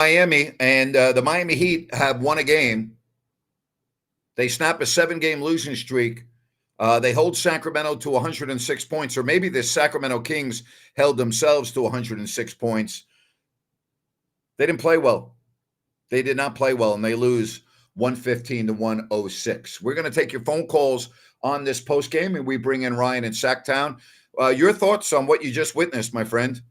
Miami, and the Miami Heat have won a game. They snap a 7-game losing streak. They hold Sacramento to 106 points, or maybe the Sacramento Kings held themselves to 106 points. They didn't play well. They did not play well, and they lose 115 to 106. We're going to take your phone calls on this post game, and we bring in Ryan in Sacktown. Your thoughts on what you just witnessed, my friend?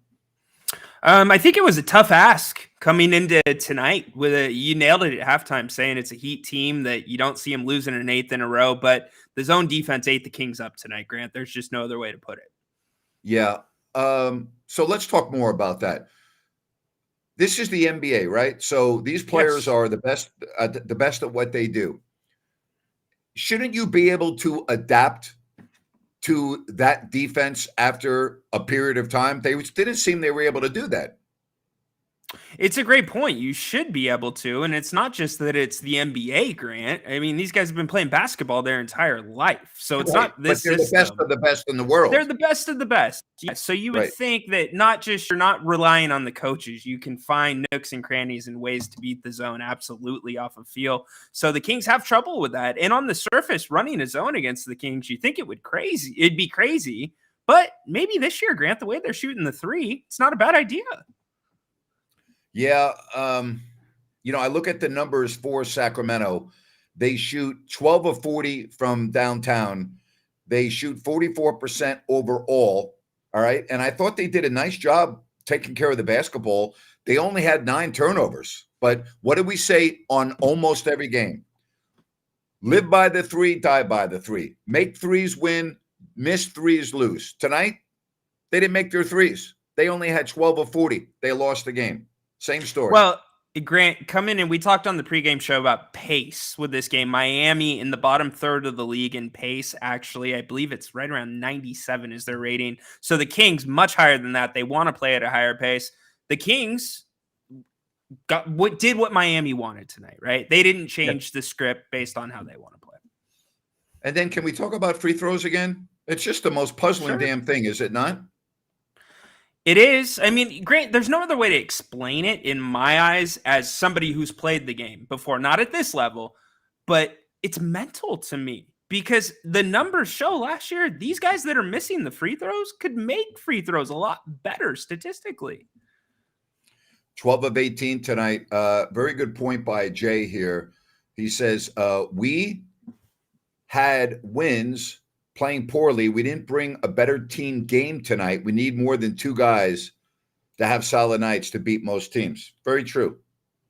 I think it was a tough ask coming into tonight. You nailed it at halftime, saying it's a Heat team that you don't see them losing an eighth in a row, but the zone defense ate the Kings up tonight, Grant. There's just no other way to put it. Yeah. So let's talk more about that. This is the NBA, right? So these players are the best at what they do. Shouldn't you be able to adapt to that defense after a period of time? They didn't seem they were able to do that. It's a great point. You should be able to. And it's not just that it's the NBA, Grant. I mean, these guys have been playing basketball their entire life. So it's not this but they're system. the best of the best in the world. They're the best of the best. Yes. So you would think that you're not relying on the coaches. You can find nooks and crannies and ways to beat the zone absolutely off of feel. So the Kings have trouble with that. And on the surface, running a zone against the Kings, you think it'd be crazy. But maybe this year, Grant, the way they're shooting the three, it's not a bad idea. Yeah. I look at the numbers for Sacramento. They shoot 12 of 40 from downtown. They shoot 44% overall. All right. And I thought they did a nice job taking care of the basketball. They only had 9 turnovers. But what did we say on almost every game? Live by the 3, die by the 3. Make threes win, miss threes lose. Tonight, they didn't make their threes. They only had 12 of 40. They lost the game. Same story. Well, Grant, come in and we talked on the pregame show about pace with this game. Miami in the bottom third of the league in pace. Actually, I believe it's right around 97 is their rating. So the Kings much higher than that. They want to play at a higher pace. The Kings did what Miami wanted tonight, right? They didn't change the script based on how they want to play. And then can we talk about free throws again? It's just the most puzzling damn thing, is it not? It is. I mean, Grant, there's no other way to explain it in my eyes as somebody who's played the game before, not at this level, but it's mental to me because the numbers show last year, these guys that are missing the free throws could make free throws a lot better statistically. 12 of 18 tonight. Very good point by Jay here. He says, we had wins playing poorly. We didn't bring a better team game tonight. We need more than 2 guys to have solid nights to beat most teams. Very true.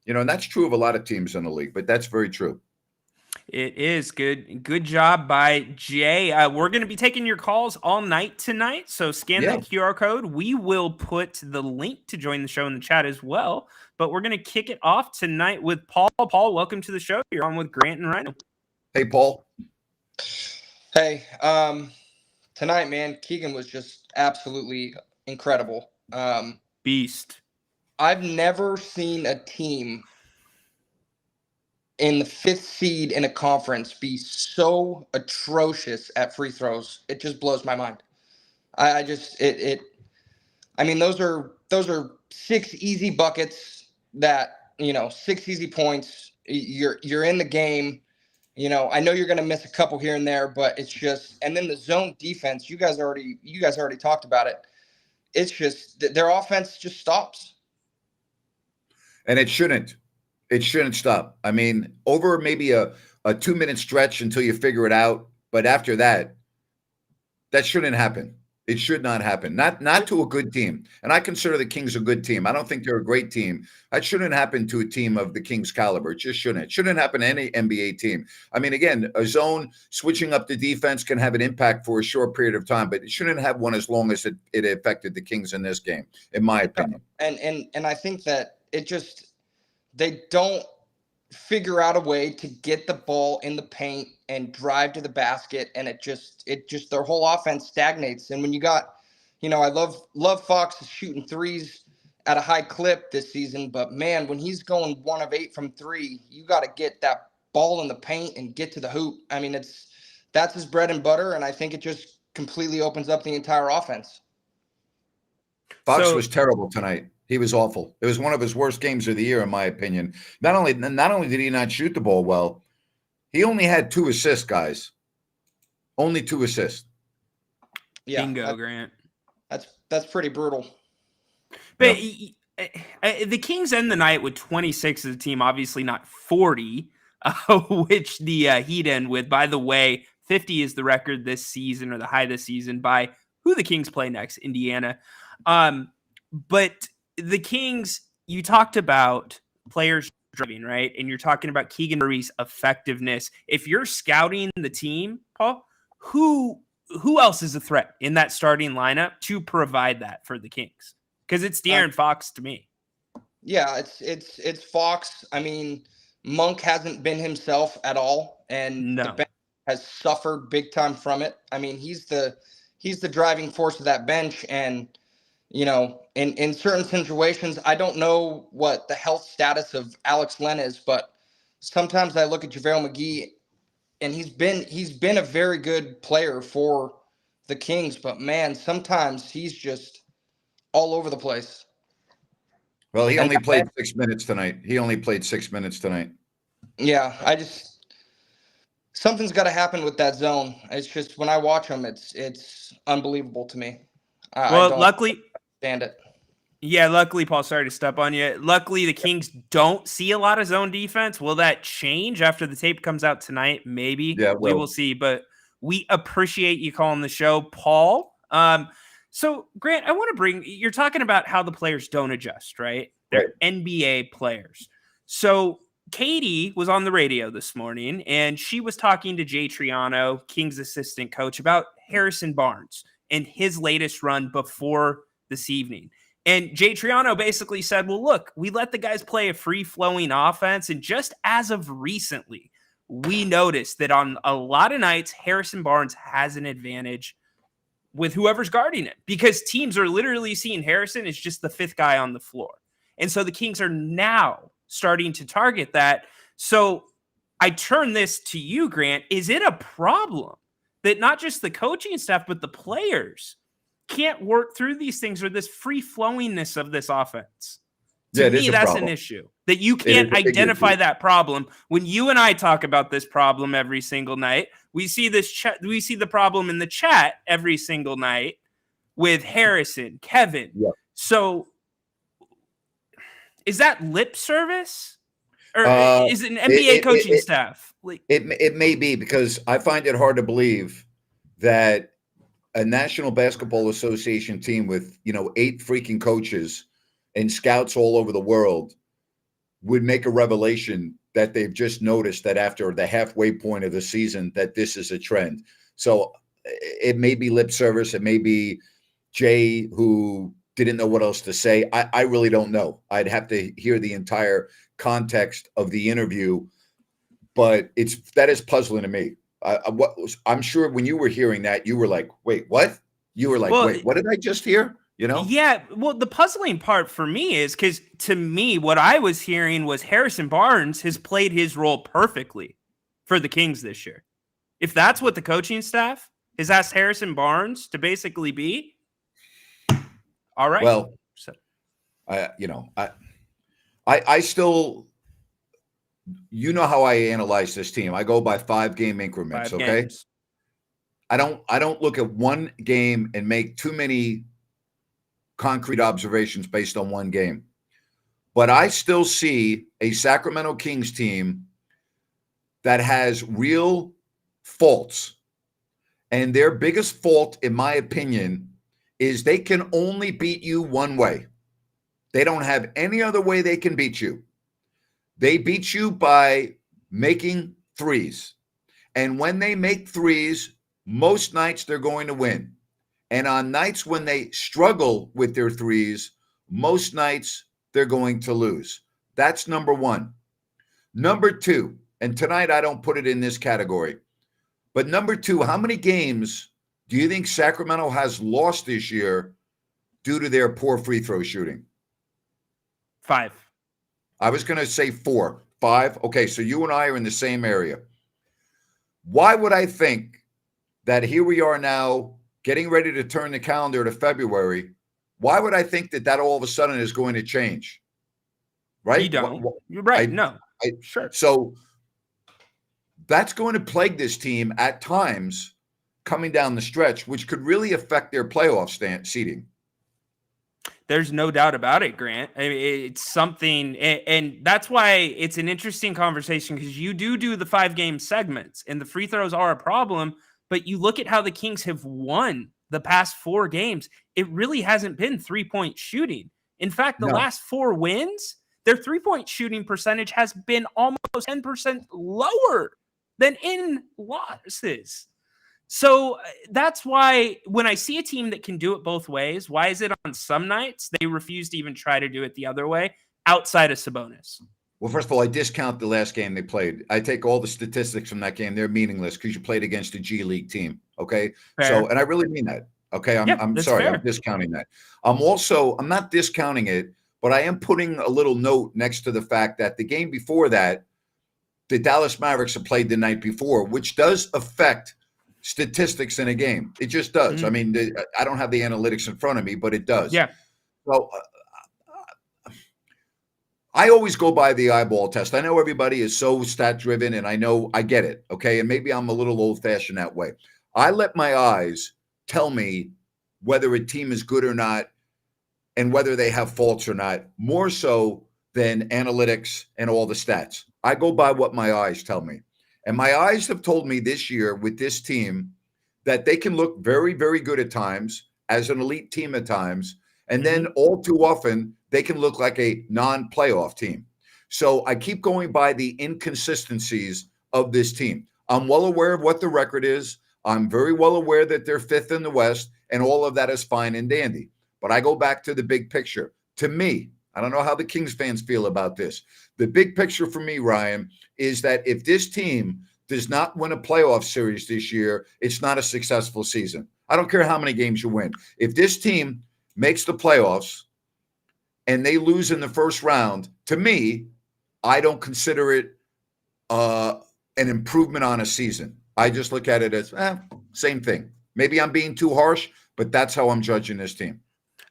And that's true of a lot of teams in the league, but that's very true. It is good. Good job by Jay. We're going to be taking your calls all night tonight. So scan that QR code. We will put the link to join the show in the chat as well. But we're going to kick it off tonight with Paul. Paul, welcome to the show. You're on with Grant and Rhino. Hey, Paul. Hey, tonight, man, Keegan was just absolutely incredible. Beast. I've never seen a team in the 5th seed in a conference be so atrocious at free throws. It just blows my mind. I mean, those are 6 easy buckets that, 6 easy points. You're in the game. I know you're going to miss a couple here and there, but it's just, and then the zone defense, you guys already talked about it. It's just their offense just stops. And it shouldn't stop. I mean, over maybe a 2-minute stretch until you figure it out. But after that shouldn't happen. It should not happen. Not to a good team. And I consider the Kings a good team. I don't think they're a great team. That shouldn't happen to a team of the Kings caliber. It just shouldn't. It shouldn't happen to any NBA team. I mean, again, a zone switching up the defense can have an impact for a short period of time, but it shouldn't have one as long as it affected the Kings in this game, in my opinion. And I think that they don't figure out a way to get the ball in the paint and drive to the basket, and it just their whole offense stagnates. And when you got, I love Fox shooting threes at a high clip this season, but man, when he's going 1 of 8 from 3, you got to get that ball in the paint and get to the hoop. I mean, that's his bread and butter, and I think it just completely opens up the entire offense. Fox was terrible tonight. He was awful. It was one of his worst games of the year, in my opinion. Not only did he not shoot the ball well, he only had 2 assists, guys. Only 2 assists. Yeah, Bingo, Grant. that's pretty brutal. But the Kings end the night with 26 as a team, obviously not 40, which the Heat end with. By the way, 50 is the record this season, or the high this season, by who the Kings play next, Indiana. But the Kings, you talked about players driving, right? And you're talking about Keegan Murray's effectiveness. If you're scouting the team, Paul, who else is a threat in that starting lineup to provide that for the Kings? Because it's De'Aaron Fox to me. Yeah, it's Fox. I mean, Monk hasn't been himself at all, and the bench has suffered big time from it. I mean, he's the driving force of that bench, and in certain situations, I don't know what the health status of Alex Len is, but sometimes I look at JaVale McGee, and he's been a very good player for the Kings, but man, sometimes he's just all over the place. Well, he only played 6 minutes tonight. Yeah, something's got to happen with that zone. It's just when I watch him, it's unbelievable to me. I don't understand it. Yeah, luckily, Paul, sorry to step on you. Luckily, the Kings don't see a lot of zone defense. Will that change after the tape comes out tonight? Maybe. Yeah, we will see. But we appreciate you calling the show, Paul. So, Grant, I want to you're talking about how the players don't adjust, right? They're NBA players. So, Katie was on the radio this morning, and she was talking to Jay Triano, Kings assistant coach, about Harrison Barnes and his latest run before this evening. And Jay Triano basically said, well, look, we let the guys play a free-flowing offense, and just as of recently, we noticed that on a lot of nights, Harrison Barnes has an advantage with whoever's guarding it, because teams are literally seeing Harrison as just the 5th guy on the floor. And so the Kings are now starting to target that. So I turn this to you, Grant. Is it a problem that not just the coaching staff, but the players can't work through these things, or this free-flowingness of this offense? To me, that's an issue, that you can't identify that problem. When you and I talk about this problem every single night, we see we see the problem in the chat every single night with Harrison, Kevin. Yeah. So is that lip service, or is it an NBA coaching staff? It may be, because I find it hard to believe that a National Basketball Association team with 8 freaking coaches and scouts all over the world would make a revelation that they've just noticed that after the halfway point of the season that this is a trend. So it may be lip service. It may be Jay who didn't know what else to say. I really don't know. I'd have to hear the entire context of the interview, but that is puzzling to me. I'm sure when you were hearing that, you were like, wait, what? You were like, wait, what did I just hear? Yeah. Well, the puzzling part for me is because, to me, what I was hearing was Harrison Barnes has played his role perfectly for the Kings this year. If that's what the coaching staff has asked Harrison Barnes to basically be, all right. Well, I still, how I analyze this team. I go by 5-game increments. 5 okay. games. I don't look at one game and make too many concrete observations based on one game. But I still see a Sacramento Kings team that has real faults. And their biggest fault, in my opinion, is they can only beat you one way. They don't have any other way they can beat you. They beat you by making threes. And when they make threes, most nights they're going to win. And on nights when they struggle with their threes, most nights they're going to lose. That's number one. Number two, and tonight I don't put it in this category, but number two, how many games do you think Sacramento has lost this year due to their poor free throw shooting? 5. I was going to say 4. 5. Okay, so you and I are in the same area. Why would I think that here we are now getting ready to turn the calendar to February? Why would I think that all of a sudden is going to change? Right? You don't. You're right. No. Sure. So that's going to plague this team at times coming down the stretch, which could really affect their playoff seeding. There's no doubt about it, Grant. I mean, it's something, and that's why it's an interesting conversation, because you do the 5-game segments, and the free throws are a problem. But you look at how the Kings have won the past 4 games; it really hasn't been 3-point shooting. In fact, the last 4 wins, their 3-point shooting percentage has been almost 10% lower than in losses. So that's why when I see a team that can do it both ways, why is it on some nights they refuse to even try to do it the other way outside of Sabonis? Well, first of all, I discount the last game they played. I take all the statistics from that game. They're meaningless because you played against a G League team. Okay. Fair. So, and I really mean that. Okay. I'm sorry. Fair. I'm discounting that. I'm not discounting it, but I am putting a little note next to the fact that the game before that, the Dallas Mavericks have played the night before, which does affect statistics in a game. It just does. Mm-hmm. I mean, I don't have the analytics in front of me, but it does. Yeah. So I always go by the eyeball test. I know everybody is so stat driven, and I get it. Okay. And maybe I'm a little old fashioned that way. I let my eyes tell me whether a team is good or not and whether they have faults or not, more so than analytics and all the stats. I go by what my eyes tell me. And my eyes have told me this year with this team that they can look very, very good at times, as an elite team at times. And then all too often, they can look like a non-playoff team. So I keep going by the inconsistencies of this team. I'm well aware of what the record is. I'm very well aware that they're 5th in the West, and all of that is fine and dandy. But I go back to the big picture. To me, I don't know how the Kings fans feel about this. The big picture for me, Ryan, is that if this team does not win a playoff series this year, it's not a successful season. I don't care how many games you win. If this team makes the playoffs and they lose in the first round, to me, I don't consider it an improvement on a season. I just look at it as same thing. Maybe I'm being too harsh, but that's how I'm judging this team.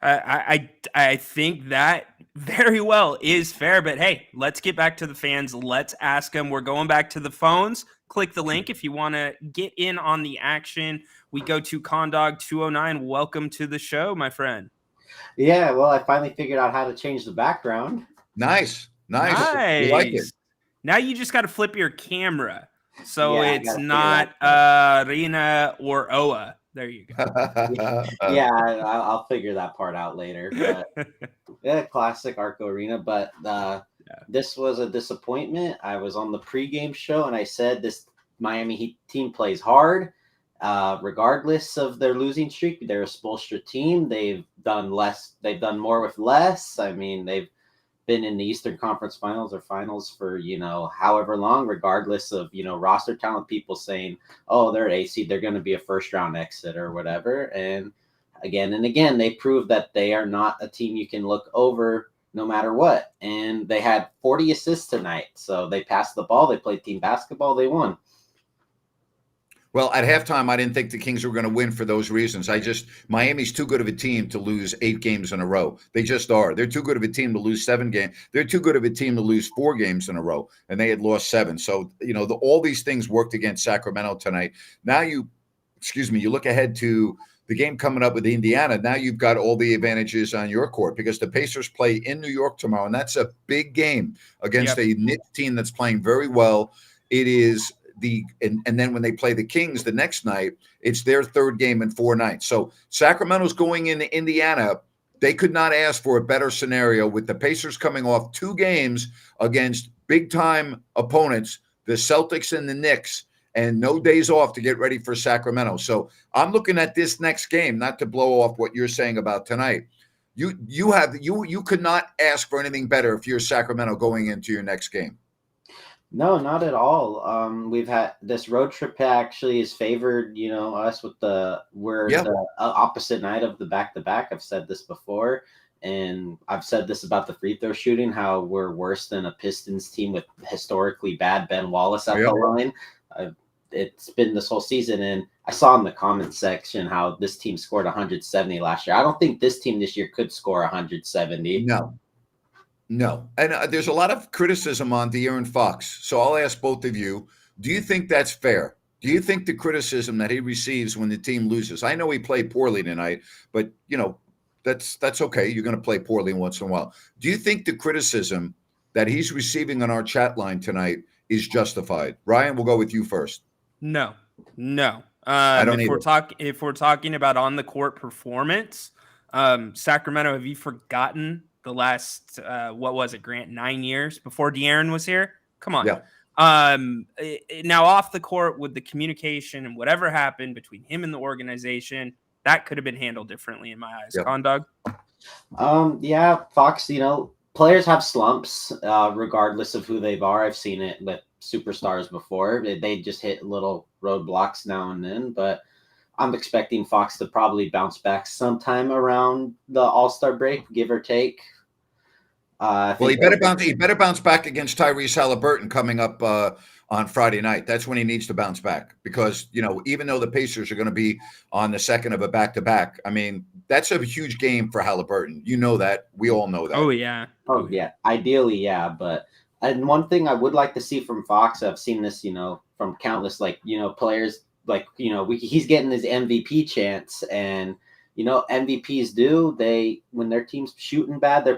I think that very well is fair, but hey, let's get back to the fans. Let's ask them. We're going back to the phones. Click the link if you want to get in on the action. We go to Condog209. Welcome to the show, my friend. Yeah, well, I finally figured out how to change the background. Nice. You like it. Now you just got to flip your camera. So it's not Rina or Oa. There you go. Yeah, I'll figure that part out later. But yeah, classic Arco Arena. But this was a disappointment. I was on the pregame show, and I said this Miami Heat team plays hard, regardless of their losing streak. They're a Spoelstra team. They've done less. They've done more with less. I mean, they've been in the Eastern Conference Finals or Finals for, however long, regardless of, roster talent, people saying, oh, they're AC, they're going to be a first round exit or whatever. And again, they prove that they are not a team you can look over no matter what. And they had 40 assists tonight. So they passed the ball. They played team basketball. They won. Well, at halftime, I didn't think the Kings were going to win for those reasons. Miami's too good of a team to lose 8 games in a row. They just are. They're too good of a team to lose 7 games. They're too good of a team to lose 4 games in a row, and they had lost 7. So, all these things worked against Sacramento tonight. Now you look ahead to the game coming up with Indiana. Now you've got all the advantages on your court because the Pacers play in New York tomorrow, and that's a big game against a Knicks team that's playing very well. It is and then when they play the Kings the next night, it's their 3rd game in 4 nights. So Sacramento's going into Indiana. They could not ask for a better scenario with the Pacers coming off 2 games against big-time opponents, the Celtics and the Knicks, and no days off to get ready for Sacramento. So I'm looking at this next game, not to blow off what you're saying about tonight. You could not ask for anything better if you're Sacramento going into your next game. No, not at all. We've had this road trip actually is favored, us with the opposite night of the back-to-back. I've said this before, and I've said this about the free throw shooting, how we're worse than a Pistons team with historically bad Ben Wallace at the line. it's been this whole season. And I saw in the comments section how this team scored 170 last year. I don't think this team this year could score 170. No. And there's a lot of criticism on De'Aaron Fox. So I'll ask both of you, do you think that's fair? Do you think the criticism that he receives when the team loses? I know he played poorly tonight, but, that's okay. You're going to play poorly once in a while. Do you think the criticism that he's receiving on our chat line tonight is justified? Ryan, we'll go with you first. No. I don't If we're talking about on the court performance, Sacramento, have you forgotten the last what was it, Grant, 9 years before De'Aaron was here? Come on. Yeah. Now off the court with the communication and whatever happened between him and the organization, that could have been handled differently in my eyes. Yep. Condog? Yeah, Fox, players have slumps regardless of who they are. I've seen it with superstars before. They just hit little roadblocks now and then, but I'm expecting Fox to probably bounce back sometime around the All-Star break, give or take. Well, he better bounce back against Tyrese Halliburton coming up on Friday night. That's when he needs to bounce back because, even though the Pacers are going to be on the second of a back-to-back, I mean, that's a huge game for Halliburton. You know that. We all know that. Oh, yeah. Ideally, yeah. And one thing I would like to see from Fox, I've seen this, from countless, players, he's getting his MVP chance, and MVPs when their team's shooting bad,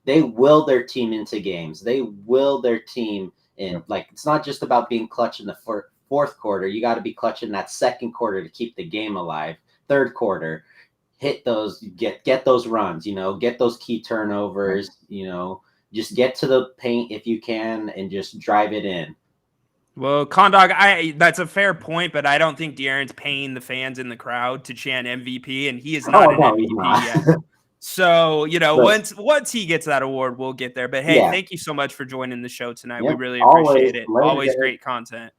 they will their team into games. They will their team in. It's not just about being clutch in the fourth quarter. You got to be clutch in that second quarter to keep the game alive. Third quarter, hit those, get those runs, get those key turnovers, just get to the paint if you can and just drive it in. Well, Condog, that's a fair point, but I don't think De'Aaron's paying the fans in the crowd to chant MVP, and he is not an MVP yet. So, once he gets that award, we'll get there. But hey, Thank you so much for joining the show tonight. Yep, we really appreciate it. Always there. Great content.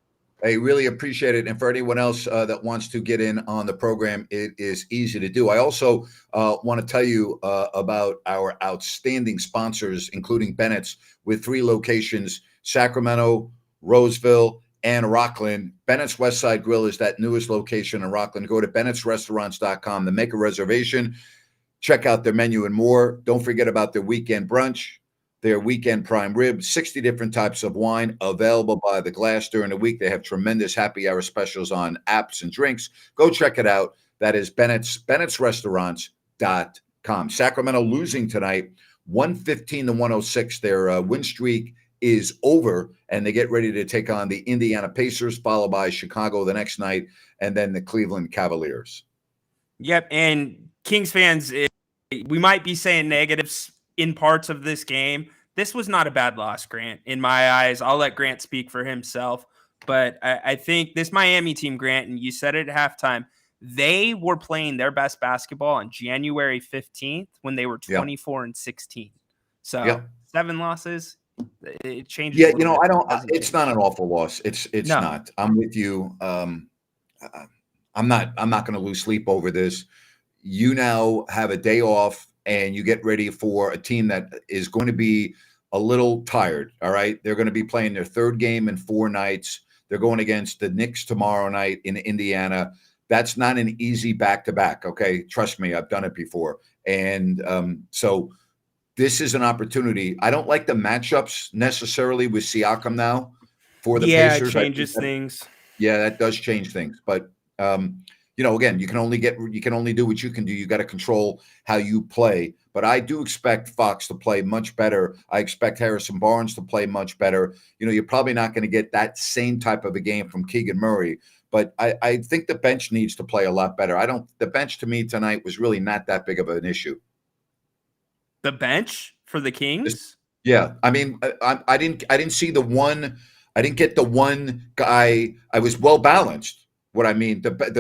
I really appreciate it. And for anyone else that wants to get in on the program, it is easy to do. I also want to tell you about our outstanding sponsors, including Bennett's, with 3 locations, Sacramento, Roseville, and Rockland. Bennett's Westside Grill is that newest location in Rockland. Go to bennettsrestaurants.com to make a reservation. Check out their menu and more. Don't forget about their weekend brunch, their weekend prime rib, 60 different types of wine available by the glass during the week. They have tremendous happy hour specials on apps and drinks. Go check it out. That is bennettsrestaurants.com. Sacramento losing tonight, 115-106. Their win streak is over, and they get ready to take on the Indiana Pacers, followed by Chicago the next night, and then the Cleveland Cavaliers. Yep, and Kings fans, we might be saying negatives in parts of this game. This was not a bad loss, Grant, in my eyes. I'll let Grant speak for himself, but I think this Miami team, Grant, and you said it at halftime, they were playing their best basketball on January 15th when they were 24-16. So 7 losses. It changes. Yeah, it's not an awful loss. It's not. I'm with you. I'm not going to lose sleep over this. You now have a day off and you get ready for a team that is going to be a little tired. All right. They're going to be playing their 3rd game in 4 nights. They're going against the Knicks tomorrow night in Indiana. That's not an easy back-to-back. Okay. Trust me. I've done it before. And so this is an opportunity. I don't like the matchups necessarily with Siakam now for the Pacers. It changes things. Yeah, that does change things. But again, you can only do what you can do. You got to control how you play. But I do expect Fox to play much better. I expect Harrison Barnes to play much better. You're probably not going to get that same type of a game from Keegan Murray. But I think the bench needs to play a lot better. The bench to me tonight was really not that big of an issue. The bench for the Kings? Yeah. I mean, I didn't see the one. I didn't get the one guy. I was well balanced. What I mean, but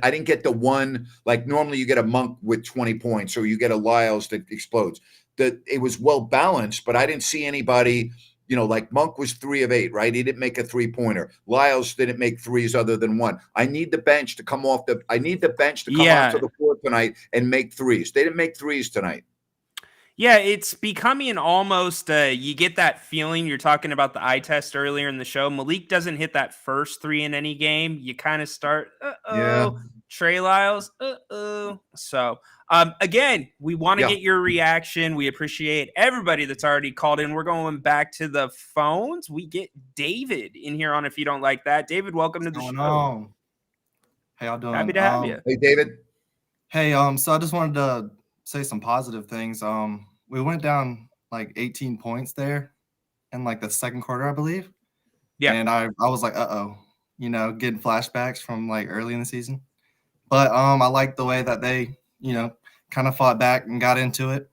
I didn't get the one, like normally you get a Monk with 20 points or you get a Lyles that explodes. It was well balanced, but I didn't see anybody, like Monk was 3 of 8, right? He didn't make a 3-pointer. Lyles didn't make threes other than one. I need the bench to come onto the floor tonight and make threes. They didn't make threes tonight. Yeah, it's becoming almost you get that feeling. You're talking about the eye test earlier in the show. Malik doesn't hit that first 3 in any game. You kind of start, Yeah. Trey Lyles, So, again, we want to Yeah. get your reaction. We appreciate everybody that's already called in. We're going back to the phones. We get David in here on If You Don't Like That. David, welcome to the What's show. going on? How y'all doing? Happy to have you. Hey, David. Hey, so I just wanted to say some positive things. We went down like 18 points there in like the second quarter, I believe. Yeah. And I was like, getting flashbacks from like early in the season. But I like the way that they, kind of fought back and got into it.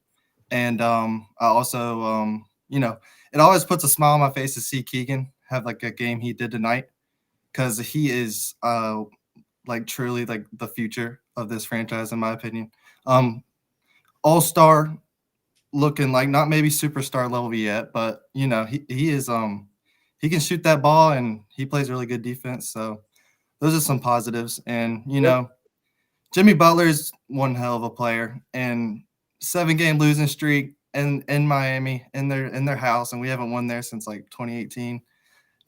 And I also, it always puts a smile on my face to see Keegan have like a game he did tonight, because he is like truly like the future of this franchise, in my opinion. All-star looking, like not maybe superstar level yet, but he is he can shoot that ball and he plays really good defense. So those are some positives. And Jimmy Butler's one hell of a player, and 7-game losing streak in Miami in their house, and we haven't won there since like 2018.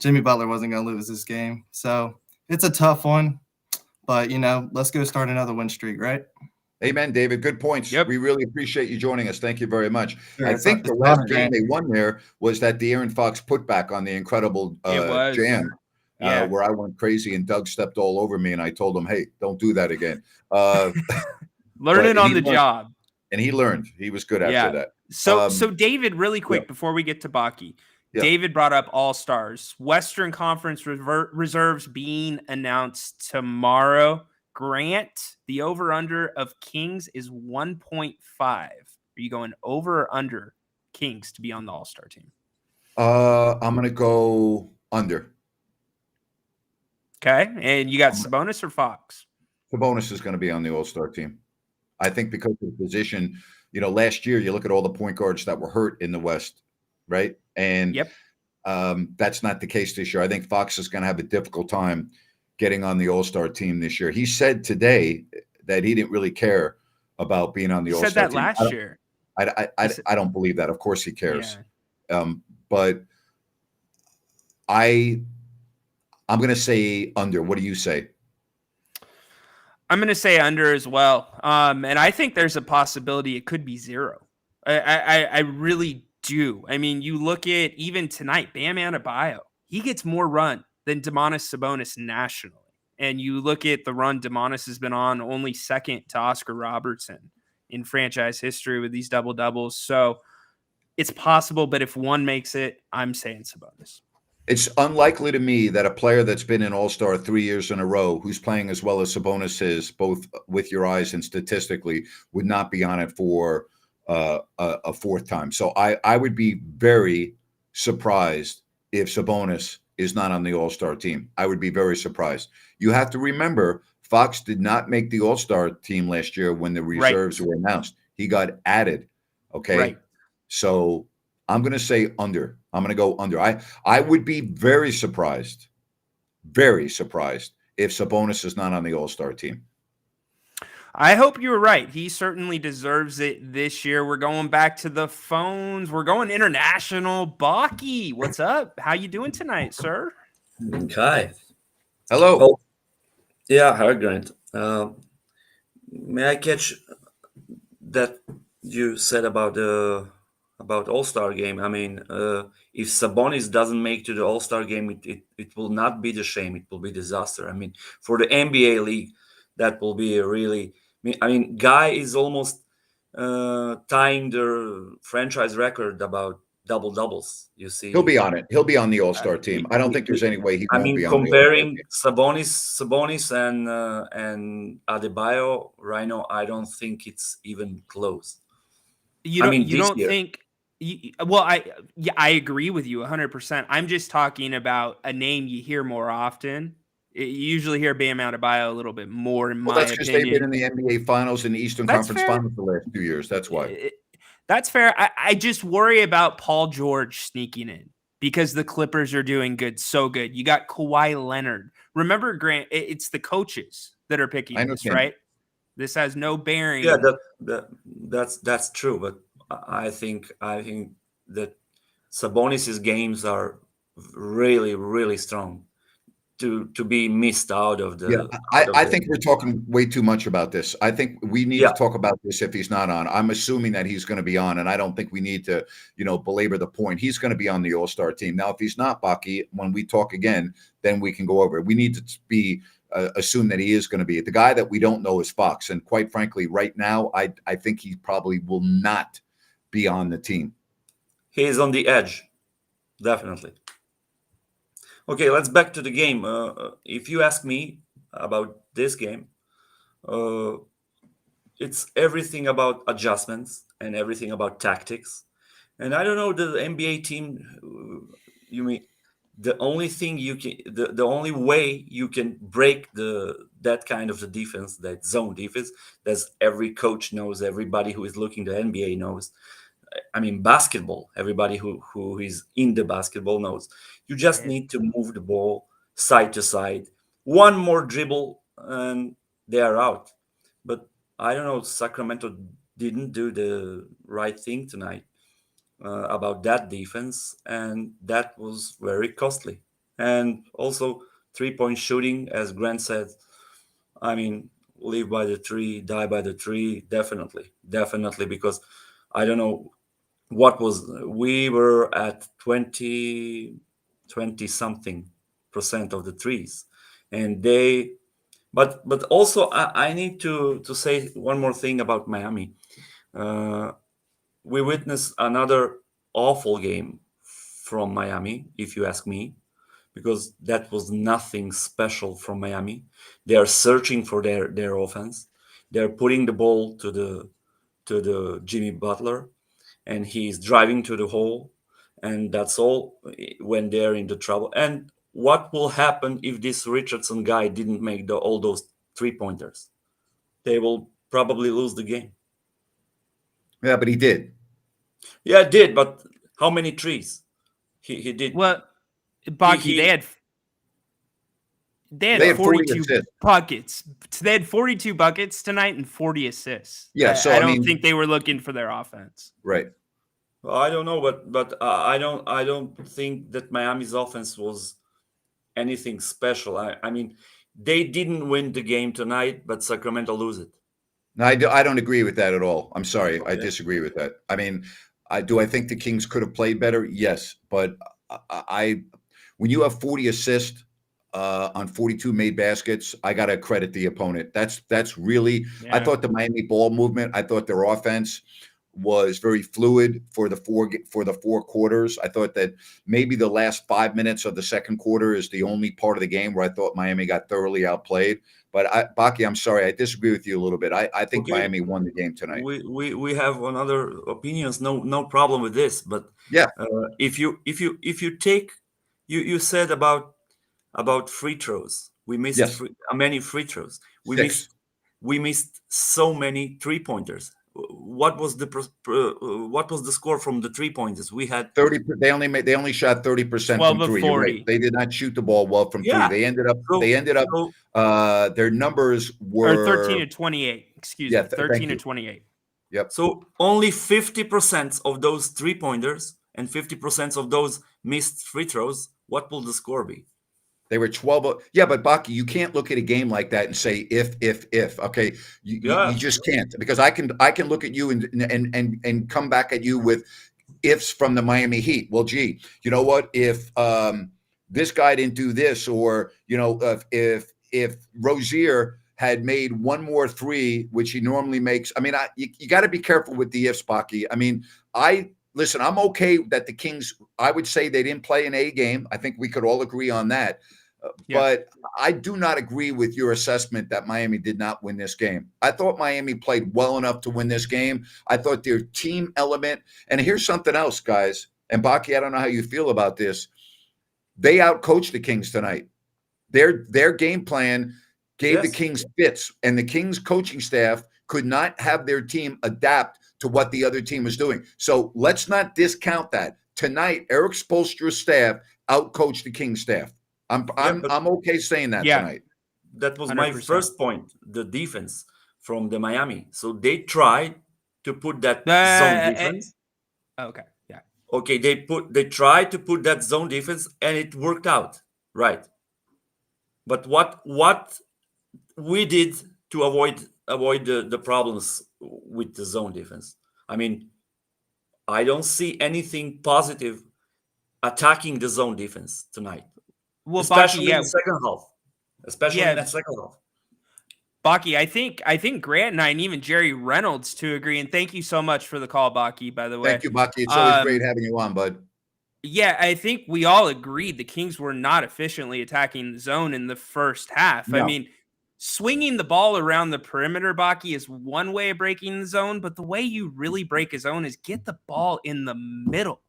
Jimmy Butler wasn't going to lose this game. So it's a tough one, but let's go start another win streak, right? Amen, David. Good points. Yep. We really appreciate you joining us. Thank you very much. Sure, I it's think a- the it's last honor, game man. they won there was that De'Aaron Fox putback on the incredible It was. jam, Yeah. where I went crazy and Doug stepped all over me, and I told him, "Hey, don't do that again." Learning but on he the learned. job. And he learned. He was good after Yeah. that. So David, really quick yeah. before we get to Baki, Yeah. David brought up All-Stars. Western Conference reserves being announced tomorrow. Grant, the over-under of Kings is 1.5. Are you going over or under Kings to be on the All-Star team? I'm going to go under. Okay. And you got Sabonis or Fox? Sabonis is going to be on the All-Star team. I think because of the position, last year you look at all the point guards that were hurt in the West, right? And Yep. That's not the case this year. I think Fox is going to have a difficult time getting on the All-Star team this year. He said today that he didn't really care about being on the He All-Star said that team. last year. I don't believe that. Of course he cares. Yeah. But I'm going to say under. What do you say? I'm going to say under as well. And I think there's a possibility it could be 0. I really do. I mean, you look at even tonight, Bam Adebayo, he gets more run than Domantas Sabonis nationally. And you look at the run Domantas has been on, only second to Oscar Robertson in franchise history with these double-doubles. So it's possible, but if one makes it, I'm saying Sabonis. It's unlikely to me that a player that's been an All-Star 3 years in a row, who's playing as well as Sabonis is, both with your eyes and statistically, would not be on it for a fourth time. So I would be very surprised if Sabonis is not on the All-Star team. I would be very surprised. You have to remember, Fox did not make the All-Star team last year when the reserves were announced. He got added. Okay. Right. So I'm going to say under. I'm going to go under. I would be very surprised if Sabonis is not on the All-Star team. I hope you were right. He certainly deserves it this year. We're going back to the phones. We're going international. Baki, what's up? How you doing tonight, sir? Hi. Hello. Oh, yeah, hi, Grant. May I catch that you said about All-Star game? I mean, if Sabonis doesn't make to the All-Star game, it will not be the shame. It will be disaster. I mean, for the NBA league, that will be a really. I mean, Guy is almost tying the franchise record about double doubles. You see, He'll be on it. He'll be on the All-Star team. I don't think there's any way he I won't mean, be on comparing the All-Star team. Sabonis and Adebayo right now, I don't think it's even close. You don't think? Well, I agree with you 100%. I'm just talking about a name you hear more often. You usually hear Bam Adebayo a little bit more, in my That's because they've been opinion. in the NBA Finals and the Eastern That's Conference fair. Finals the last 2 years. That's why. That's fair. I just worry about Paul George sneaking in because the Clippers are doing good, so good. You got Kawhi Leonard. Remember, Grant, it's the coaches that are picking this, right? This has no bearing. Yeah, that's true. But I think that Sabonis's games are really, really strong to be missed out of Yeah, the I, out of I the think we're talking way too much about this. I think we need yeah. to talk about this if he's not on. I'm assuming that he's going to be on, and I don't think we need to, belabor the point. He's going to be on the All-Star team. Now, if he's not, Baki, when we talk again, then we can go over it. We need to be assume that he is going to be. The guy that we don't know is Fox, and quite frankly, right now, I think he probably will not be on the team. He's on the edge, definitely. Okay, let's back to the game. If you ask me about this game, uh, it's everything about adjustments and everything about tactics. And I don't know the NBA team. You mean the only thing you can, the only way you can break that kind of the defense, that zone defense, that every coach knows, everybody who is looking the NBA knows. I mean, basketball. Everybody who is in the basketball knows. You just Yeah. need to move the ball side to side. One more dribble, and they are out. But I don't know. Sacramento didn't do the right thing tonight about that defense, and that was very costly. And also, 3-point shooting, as Grant said. I mean, live by the tree, die by the tree. Definitely, definitely, because I don't know what was we were at 20 something percent of the trees, and they but also I need to say one more thing about Miami. uh, we witnessed another awful game from Miami, if you ask me, because that was nothing special from Miami. They are searching for their offense. They're putting the ball to the Jimmy Butler, and he's driving to the hole, and that's all when they're in the trouble. And what will happen if this Richardson guy didn't make all those 3-pointers? They will probably lose the game. Yeah, but he did. Yeah, it did, but how many trees? He did. Well, He Baki, they he. had They had 40 42 assists. buckets. They had 42 buckets tonight and 40 assists. Yeah, so, I I don't mean- think they were looking for their offense. Right. Well, I don't know, but I don't think that Miami's offense was anything special. I mean, they didn't win the game tonight, but Sacramento lose it. No, I don't agree with that at all. I'm sorry. I Okay. disagree with that. I mean, I think the Kings could have played better? Yes. But when you have 40 assists on 42 made baskets, I got to credit the opponent. That's really, I Yeah. thought the Miami ball movement, I thought their offense was very fluid for the four quarters. I thought that maybe the last 5 minutes of the second quarter is the only part of the game where I thought Miami got thoroughly outplayed. But Baki, I'm sorry, I disagree with you a little bit. I think Okay. Miami won the game tonight. We have another opinions. No problem with this. But Yeah. if you take you said about free throws. We missed Yes. many free throws. Six. We missed so many 3-pointers. What was the score from the 3-pointers? We had 30. They only shot 30% 12 from of three. You're 40. right. They did not shoot the ball well from Yeah. three. They ended up. So- Their numbers Or were 13 to 28. Excuse Yeah, me. thank 13 to you. 28. So only 50% of those 3-pointers and 50% of those missed free throws. What will the score be? They were 12. Yeah, but Baki, you can't look at a game like that and say if. Okay, Yeah. you just can't, because I can look at you and come back at you with ifs from the Miami Heat. Well, gee, you know what? If this guy didn't do this, or if Rozier had made one more three, which he normally makes. I mean, you got to be careful with the ifs, Baki. I mean, listen, I'm okay that the Kings, I would say they didn't play an A game. I think we could all agree on that. Yeah. But I do not agree with your assessment that Miami did not win this game. I thought Miami played well enough to win this game. I thought their team element, and here's something else, guys, and Baki, I don't know how you feel about this. They outcoached the Kings tonight. Their game plan gave the Yes. Kings fits, and the Kings coaching staff could not have their team adapt to what the other team was doing. So let's not discount that. Tonight, Eric Spoelstra's staff outcoached the Kings staff. I'm okay saying that Yeah. tonight. That was my 100%. first point, the defense from the Miami. So they tried to put that zone defense. Okay, yeah. Okay, they tried to put that zone defense and it worked out, right? But what we did to avoid the problems with the zone defense? I mean, I don't see anything positive attacking the zone defense tonight, Well, Baki, especially in yeah, the second half. Especially in yeah, that second half. Baki, I think Grant and I, and even Jerry Reynolds, to agree. And thank you so much for the call, Baki. By the way, Thank you, Bucky. It's always great having you on, bud. Yeah, I think we all agreed the Kings were not efficiently attacking the zone in the first half. I No. mean, swinging the ball around the perimeter, Baki, is one way of breaking the zone, but the way you really break a zone is get the ball in the middle.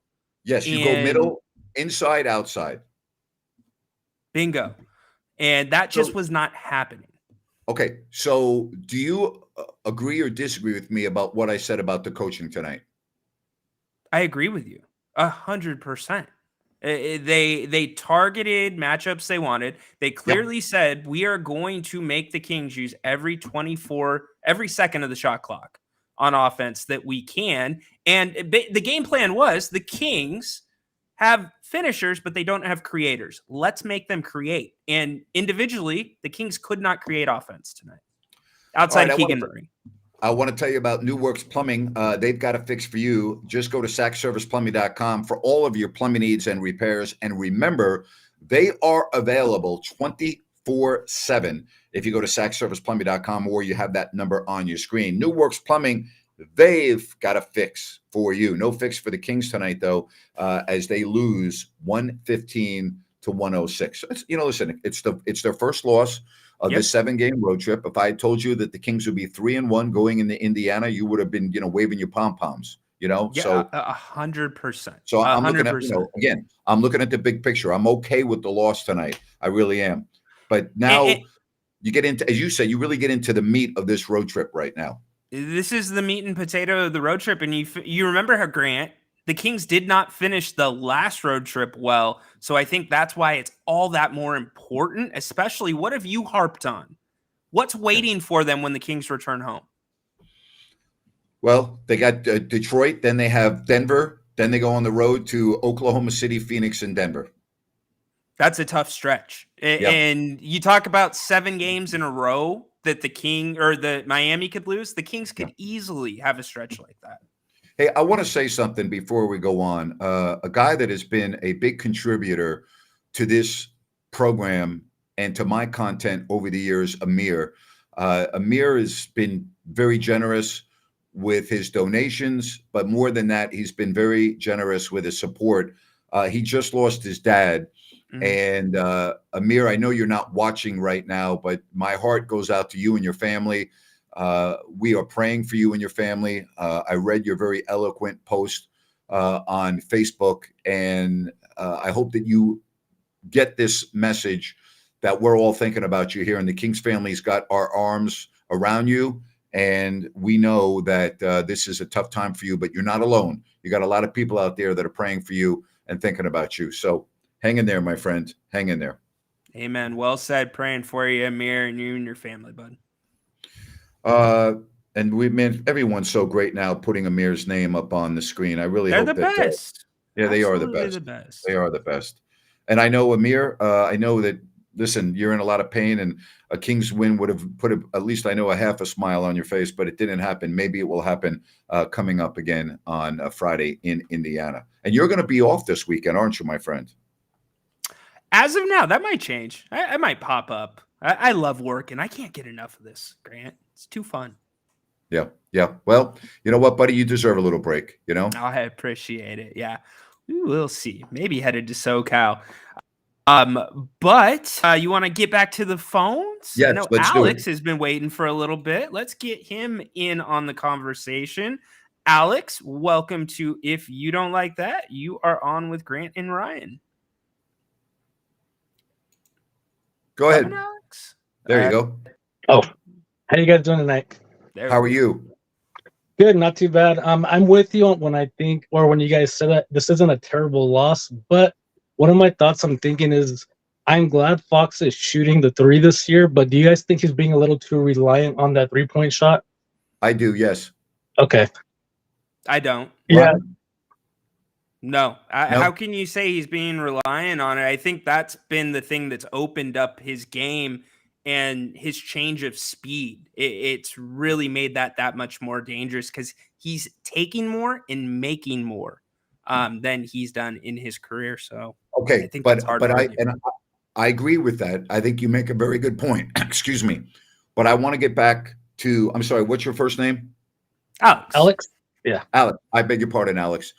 Yes, you go middle, inside, outside. Bingo. And that just was not happening. Okay, so do you agree or disagree with me about what I said about the coaching tonight? I agree with you 100%. They targeted matchups they wanted. They clearly said, we are going to make the Kings use every second of the shot clock on offense that we can. And the game plan was the Kings have finishers, but they don't have creators. Let's make them create. And individually, the Kings could not create offense tonight outside of Keegan Murray. I want to tell you about New Works Plumbing. They've got a fix for you. Just go to sackserviceplumbing.com for all of your plumbing needs and repairs. And remember, they are available 24/7 if you go to sackserviceplumbing.com or you have that number on your screen. New Works Plumbing, they've got a fix for you. No fix for the Kings tonight, though, as they lose 115-106. Listen, it's their first loss of this 7-game road trip. If I had told you that the Kings would be 3-1 going into Indiana, you would have been, waving your pom-poms, Yeah, so 100%. So I'm looking at, again, I'm looking at the big picture. I'm okay with the loss tonight. I really am. But now you get into, as you said, you really get into the meat of this road trip right now. This is the meat and potato of the road trip. And you remember how, Grant, the Kings did not finish the last road trip well. So I think that's why it's all that more important, especially what have you harped on? What's waiting for them when the Kings return home? Well, they got Detroit, then they have Denver, then they go on the road to Oklahoma City, Phoenix, and Denver. That's a tough stretch. And you talk about 7 games in a row that the Miami could lose. The Kings could easily have a stretch like that. Hey, I want to say something before we go on. A guy that has been a big contributor to this program and to my content over the years, Amir. Amir has been very generous with his donations, but more than that, he's been very generous with his support. He just lost his dad. Mm-hmm. And Amir, I know you're not watching right now, but my heart goes out to you and your family. We are praying for you and your family. I read your very eloquent post on Facebook, and I hope that you get this message that we're all thinking about you here, and the Kings family's got our arms around you, and we know that this is a tough time for you, but you're not alone. You got a lot of people out there that are praying for you and thinking about you. So hang in there, my friend. Hang in there. Amen. Well said. Praying for you, Amir, and you and your family, bud. And everyone's so great now putting Amir's name up on the screen. I really hope they're the best. Yeah, they are the best. They are the best. And I know, Amir, I know that, listen, you're in a lot of pain, and a Kings win would have put at least, I know, a half a smile on your face, but it didn't happen. Maybe it will happen coming up again on Friday in Indiana. And you're going to be off this weekend, aren't you, my friend? As of now, that might change. I might pop up. I love working. I can't get enough of this, Grant. It's too fun. Yeah. Well, you know what, buddy? You deserve a little break, I appreciate it. Yeah. We'll see. Maybe headed to SoCal. But you want to get back to the phones? Yes, I know Alex has been waiting for a little bit. Let's get him in on the conversation. Alex, welcome to If You Don't Like That, You Are On with Grant and Ryan. Go ahead, Alex. There you go. Oh, how you guys doing tonight? How are you? Good, not too bad. I'm with you when when you guys said that this isn't a terrible loss, but one of my thoughts I'm thinking is I'm glad Fox is shooting the 3 this year, but do you guys think he's being a little too reliant on that 3-point shot? I do, yes. Okay. I don't. Yeah. No. No. How can you say he's being reliant on it? I think that's been the thing that's opened up his game and his change of speed. It's really made that much more dangerous because he's taking more and making more than he's done in his career. So Okay, I think but that's hard but to I argue. and I agree with that. I think you make a very good point. Excuse me, but I want to get back to. I'm sorry. What's your first name? Alex. Alex. I beg your pardon, Alex.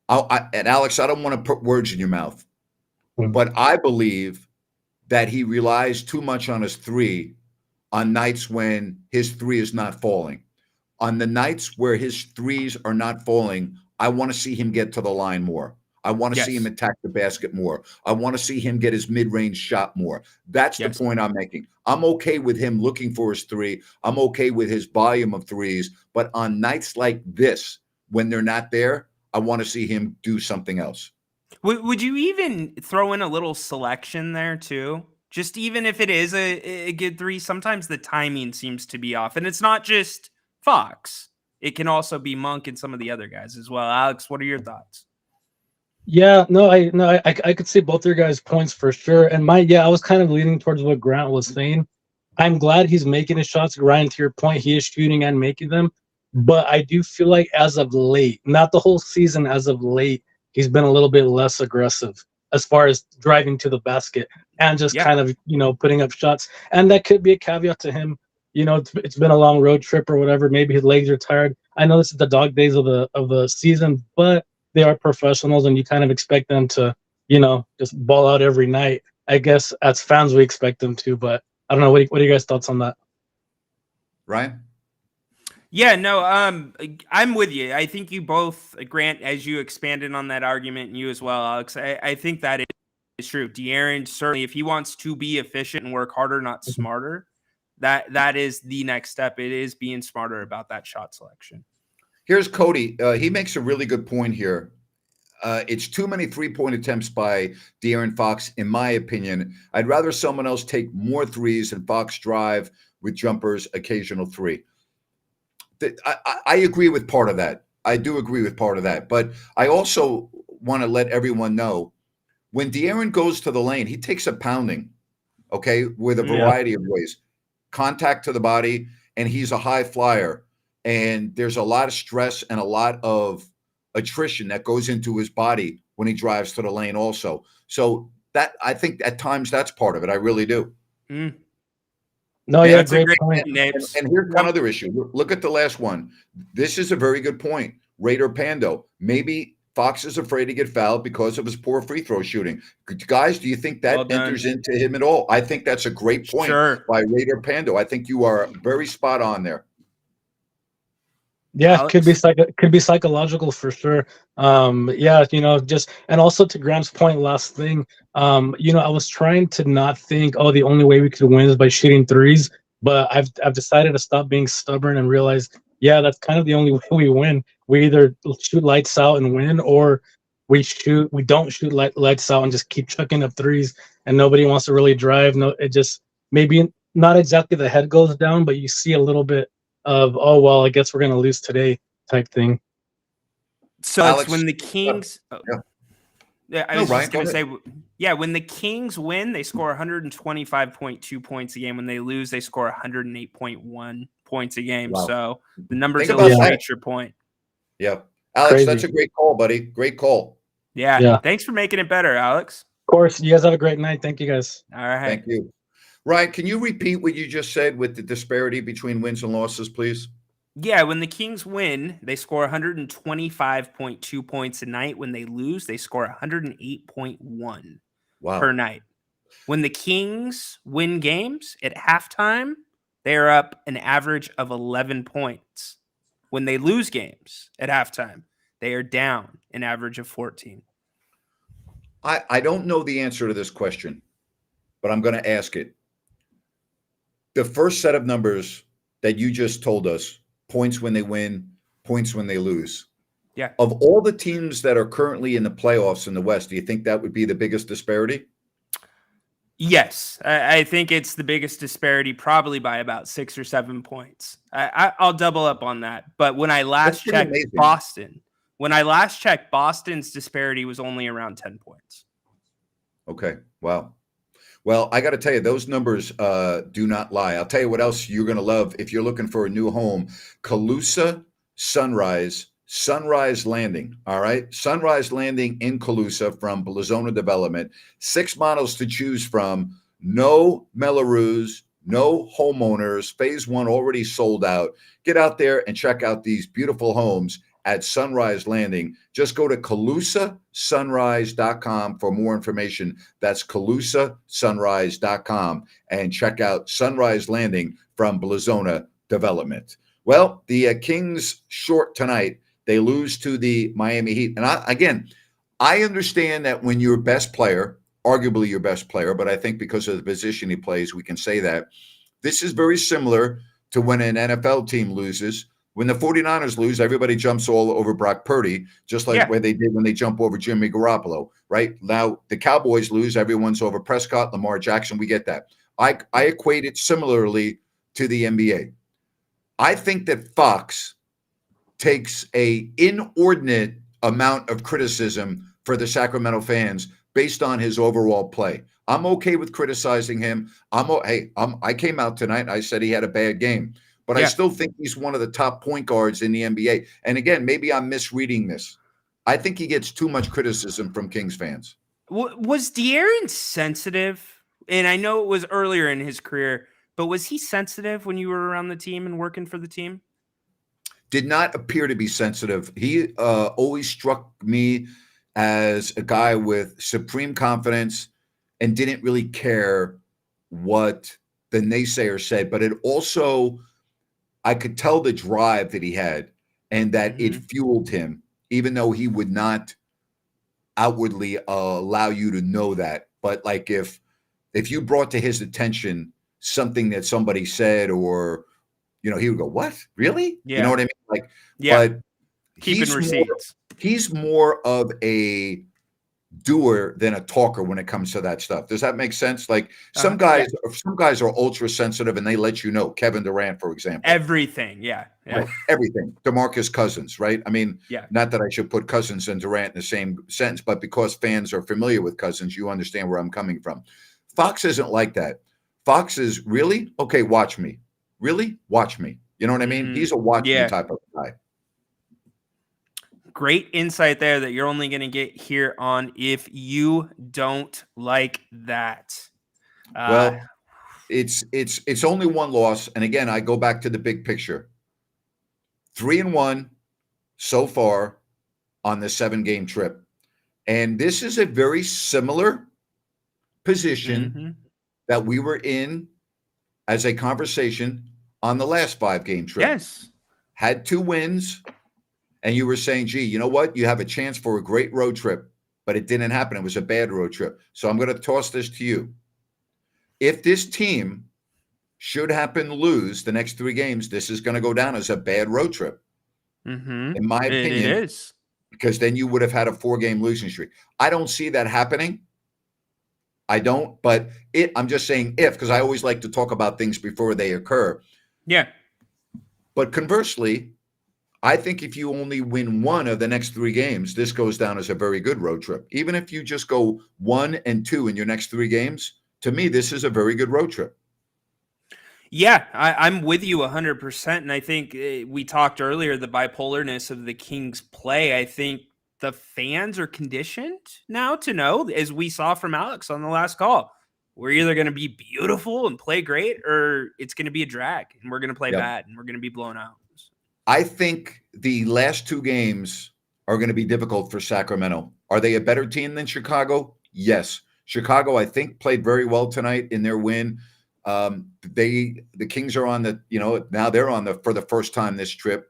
And Alex, I don't want to put words in your mouth, but I believe that he relies too much on his three on nights when his three is not falling. On the nights where his threes are not falling, I want to see him get to the line more. I want to see him attack the basket more. I want to see him get his mid-range shot more. That's the point I'm making. I'm okay with him looking for his three. I'm okay with his volume of threes. But on nights like this, when they're not there, I want to see him do something else. Would you even throw in a little selection there too? Just even if it is a good three, sometimes the timing seems to be off. And it's not just Fox. It can also be Monk and some of the other guys as well. Alex, what are your thoughts? Yeah, I could see both your guys' points for sure. And I was kind of leaning towards what Grant was saying. I'm glad he's making his shots. Ryan, to your point, he is shooting and making them. But I do feel like as of late, not the whole season, as of late, he's been a little bit less aggressive as far as driving to the basket and just kind of, putting up shots. And that could be a caveat to him. It's been a long road trip or whatever. Maybe his legs are tired. I know this is the dog days of the season, but they are professionals and you kind of expect them to, just ball out every night. I guess as fans, we expect them to, but I don't know. What are you guys' thoughts on that? Ryan? Yeah, no, I'm with you. I think you both, Grant, as you expanded on that argument, and you as well, Alex, I think that is true. De'Aaron, certainly, if he wants to be efficient and work harder, not smarter, that is the next step. It is being smarter about that shot selection. Here's Cody. He makes a really good point here. It's too many three-point attempts by De'Aaron Fox, in my opinion. I'd rather someone else take more threes and Fox drive with jumpers, occasional three. I agree with part of that. I do agree with part of that. But I also want to let everyone know when De'Aaron goes to the lane, he takes a pounding, okay, with a variety of ways. Contact to the body, and he's a high flyer. And there's a lot of stress and a lot of attrition that goes into his body when he drives to the lane also. So that, I think at times that's part of it. I really do. Mm. No, Yeah, yeah, that's a great great point. And here's one other issue. Look at the last one. This is a very good point. Raider Pando. Maybe Fox is afraid to get fouled because of his poor free throw shooting. Guys, do you think that enters into him at all? I think that's a great point by Raider Pando. I think you are very spot on there. Yeah, Alex? could be psychological for sure. Just and also to Graham's point, last thing, I was trying to not think, oh, the only way we could win is by shooting threes, but I've decided to stop being stubborn and realize, that's kind of the only way we win. We either shoot lights out and win, or we don't shoot lights out and just keep chucking up threes, and nobody wants to really drive. No, it just maybe not exactly the head goes down, but you see a little bit of, oh, well, I guess we're going to lose today type thing. So Alex, it's when the Kings I was just going to say, when the Kings win, they score 125.2 points a game. When they lose, they score 108.1 points a game. Wow. So the numbers Think about illustrate your point. Yeah. Alex, Crazy. That's a great call, buddy. Great call. Yeah. Thanks for making it better, Alex. Of course. You guys have a great night. Thank you, guys. All right. Thank you. Ryan, can you repeat what you just said with the disparity between wins and losses, please? Yeah, when the Kings win, they score 125.2 points a night. When they lose, they score 108.1 per night. When the Kings win games at halftime, they're up an average of 11 points. When they lose games at halftime, they are down an average of 14. I don't know the answer to this question, but I'm going to ask it. The first set of numbers that you just told us, points when they win, points when they lose. Yeah. Of all the teams that are currently in the playoffs in the West, do you think that would be the biggest disparity? Yes, I think it's the biggest disparity, probably by about 6 or 7 points. I'll double up on that. But when I That's last pretty checked amazing. Boston's disparity was only around 10 points. Okay. Wow. Well, I got to tell you, those numbers do not lie. I'll tell you what else you're going to love if you're looking for a new home. Calusa Sunrise Landing. All right. Sunrise Landing in Calusa from Blazona Development. 6 models to choose from. No Melrose, no homeowners. Phase 1 already sold out. Get out there and check out these beautiful homes at Sunrise Landing. Just go to CalusaSunrise.com for more information. That's CalusaSunrise.com and check out Sunrise Landing from Blazona Development. Well, the Kings short tonight. They lose to the Miami Heat. And I understand that when your best player, arguably your best player, but I think because of the position he plays, we can say that. This is very similar to when an NFL team loses. When the 49ers lose, everybody jumps all over Brock Purdy, just like where they did when they jump over Jimmy Garoppolo, right? Now, the Cowboys lose, everyone's over Prescott, Lamar Jackson. We get that. I equate it similarly to the NBA. I think that Fox takes a inordinate amount of criticism for the Sacramento fans based on his overall play. I'm okay with criticizing him. I came out tonight and I said he had a bad game. But I still think he's one of the top point guards in the NBA. And again, maybe I'm misreading this. I think he gets too much criticism from Kings fans. Was De'Aaron sensitive? And I know it was earlier in his career, but was he sensitive when you were around the team and working for the team? Did not appear to be sensitive. He always struck me as a guy with supreme confidence and didn't really care what the naysayer said. But it also, I could tell the drive that he had and that it fueled him, even though he would not outwardly allow you to know that. But like if you brought to his attention something that somebody said, or, he would go, "What? Really?" Yeah. You know what I mean? Like, but keeping receipts. He's more of a doer than a talker when it comes to that stuff. Does that make sense? Like some guys are ultra sensitive and they let you know. Kevin Durant, for example. Everything. Yeah. Right. Everything. DeMarcus Cousins, right? I mean, not that I should put Cousins and Durant in the same sentence, but because fans are familiar with Cousins, you understand where I'm coming from. Fox isn't like that. Fox is really, okay, watch me. Really? Watch me. You know what I mean? He's a watch me type of guy. Great insight there that you're only going to get here on If You Don't Like That. Well, it's only one loss. And again, I go back to the big picture. 3-1 so far on the 7-game trip. And this is a very similar position that we were in as a conversation on the last 5-game trip. Yes. Had 2 wins. And you were saying, gee, you know what? You have a chance for a great road trip, but it didn't happen. It was a bad road trip. So I'm going to toss this to you. If this team should happen to lose the next 3 games, this is going to go down as a bad road trip. In my opinion, it is. Because then you would have had a 4-game losing streak. I don't see that happening. I don't, but I'm just saying if, because I always like to talk about things before they occur. Yeah. But conversely, I think if you only win 1 of the next 3 games, this goes down as a very good road trip. Even if you just go 1-2 in your next 3 games, to me, this is a very good road trip. Yeah, I'm with you 100%. And I think we talked earlier, the bipolarness of the Kings play. I think the fans are conditioned now to know, as we saw from Alex on the last call, we're either going to be beautiful and play great, or it's going to be a drag and we're going to play bad and we're going to be blown out. I think the last 2 games are going to be difficult for Sacramento. Are they a better team than Chicago? Yes. Chicago, I think, played very well tonight in their win. The Kings are on now they're on for the first time this trip,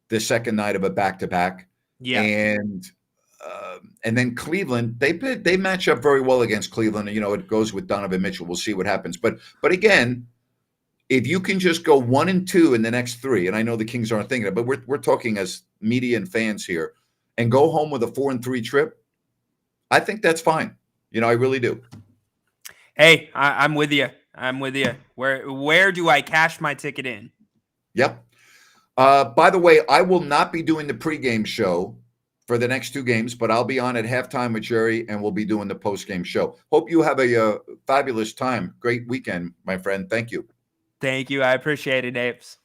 the second night of a back-to-back. Yeah. And then Cleveland, they match up very well against Cleveland. It goes with Donovan Mitchell. We'll see what happens. But again, if you can just go 1-2 in the next 3, and I know the Kings aren't thinking it, but we're talking as media and fans here, and go home with a 4-3 trip, I think that's fine. I really do. Hey, I'm with you. I'm with you. Where do I cash my ticket in? Yep. By the way, I will not be doing the pregame show for the next 2 games, but I'll be on at halftime with Jerry, and we'll be doing the postgame show. Hope you have a fabulous time. Great weekend, my friend. Thank you. Thank you. I appreciate it, Apes.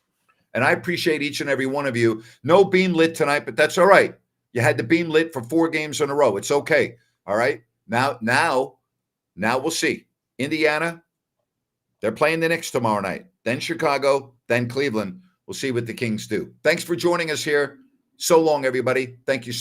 And I appreciate each and every one of you. No beam lit tonight, but that's all right. You had the beam lit for 4 games in a row. It's okay. All right. Now we'll see. Indiana, they're playing the Knicks tomorrow night. Then Chicago, then Cleveland. We'll see what the Kings do. Thanks for joining us here. So long, everybody. Thank you.